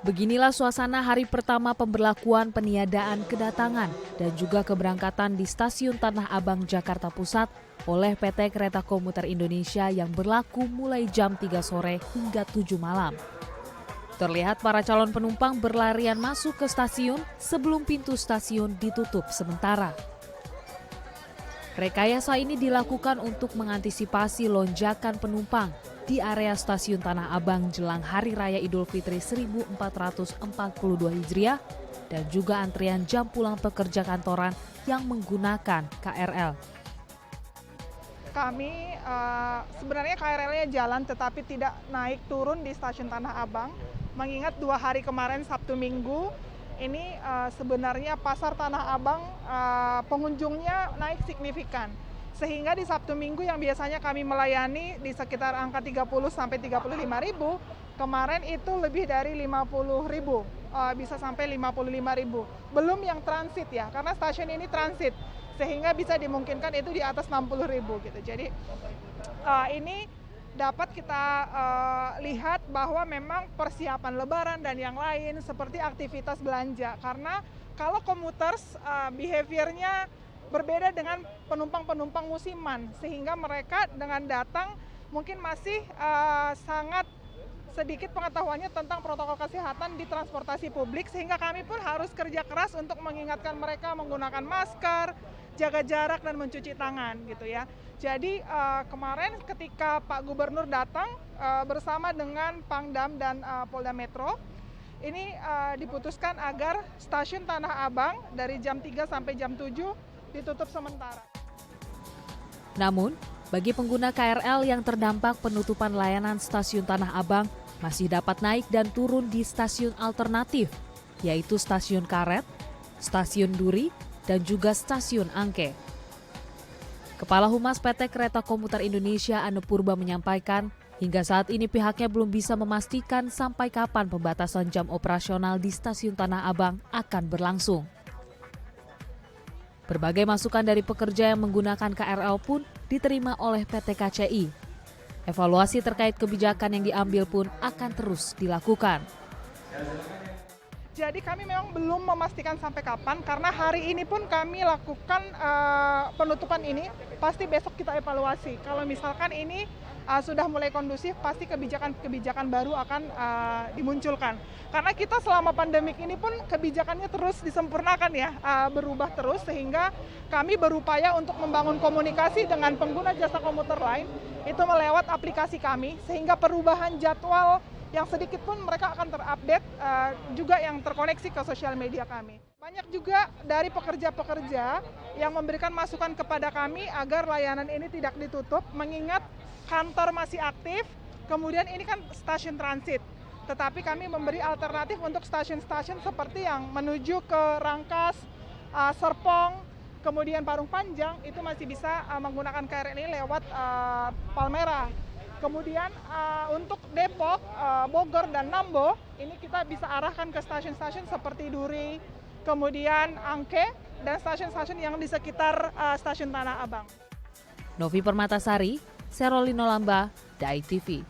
Beginilah suasana hari pertama pemberlakuan peniadaan kedatangan dan juga keberangkatan di Stasiun Tanah Abang, Jakarta Pusat oleh PT Kereta Komuter Indonesia yang berlaku mulai jam 3 sore hingga 7 malam. Terlihat para calon penumpang berlarian masuk ke stasiun sebelum pintu stasiun ditutup sementara. Rekayasa ini dilakukan untuk mengantisipasi lonjakan penumpang di area Stasiun Tanah Abang jelang Hari Raya Idul Fitri 1442 Hijriah dan juga antrian jam pulang pekerja kantoran yang menggunakan KRL. Kami sebenarnya KRL-nya jalan tetapi tidak naik turun di Stasiun Tanah Abang, mengingat 2 hari kemarin Sabtu Minggu ini sebenarnya pasar Tanah Abang pengunjungnya naik signifikan. Sehingga di Sabtu Minggu yang biasanya kami melayani di sekitar angka 30 sampai 35 ribu, kemarin itu lebih dari 50 ribu, bisa sampai 55 ribu. Belum yang transit ya, karena stasiun ini transit, sehingga bisa dimungkinkan itu di atas 60 ribu gitu. Jadi ini dapat kita lihat bahwa memang persiapan Lebaran dan yang lain seperti aktivitas belanja. Karena kalau komuter's behavior-nya berbeda dengan penumpang-penumpang musiman, sehingga mereka dengan datang mungkin masih sangat sedikit pengetahuannya tentang protokol kesehatan di transportasi publik, sehingga kami pun harus kerja keras untuk mengingatkan mereka menggunakan masker, jaga jarak dan mencuci tangan gitu ya. Jadi kemarin ketika Pak Gubernur datang bersama dengan Pangdam dan Polda Metro, ini diputuskan agar Stasiun Tanah Abang dari jam 3 sampai jam 7 ditutup sementara. Namun, bagi pengguna KRL yang terdampak penutupan layanan Stasiun Tanah Abang masih dapat naik dan turun di stasiun alternatif, yaitu Stasiun Karet, Stasiun Duri, dan juga Stasiun Angke. Kepala Humas PT Kereta Komuter Indonesia Ane Purba menyampaikan, hingga saat ini pihaknya belum bisa memastikan sampai kapan pembatasan jam operasional di Stasiun Tanah Abang akan berlangsung. Berbagai masukan dari pekerja yang menggunakan KRL pun diterima oleh PT KCI. Evaluasi terkait kebijakan yang diambil pun akan terus dilakukan. Jadi kami memang belum memastikan sampai kapan, karena hari ini pun kami lakukan penutupan ini, pasti besok kita evaluasi. Kalau misalkan ini sudah mulai kondusif, pasti kebijakan-kebijakan baru akan dimunculkan. Karena kita selama pandemik ini pun kebijakannya terus disempurnakan ya, berubah terus, sehingga kami berupaya untuk membangun komunikasi dengan pengguna jasa komuter lain, itu melewat aplikasi kami, sehingga perubahan jadwal yang sedikit pun mereka akan terupdate, juga yang terkoneksi ke sosial media kami. Banyak juga dari pekerja-pekerja yang memberikan masukan kepada kami agar layanan ini tidak ditutup, mengingat kantor masih aktif, kemudian ini kan stasiun transit. Tetapi kami memberi alternatif untuk stasiun-stasiun seperti yang menuju ke Rangkas, Serpong, kemudian Parung Panjang, itu masih bisa menggunakan KRL ini lewat Palmerah. Kemudian untuk Depok, Bogor, dan Nambo, ini kita bisa arahkan ke stasiun-stasiun seperti Duri, kemudian Angke, dan stasiun-stasiun yang di sekitar Stasiun Tanah Abang. Novi Permatasari, Serolino Lamba, DAI TV.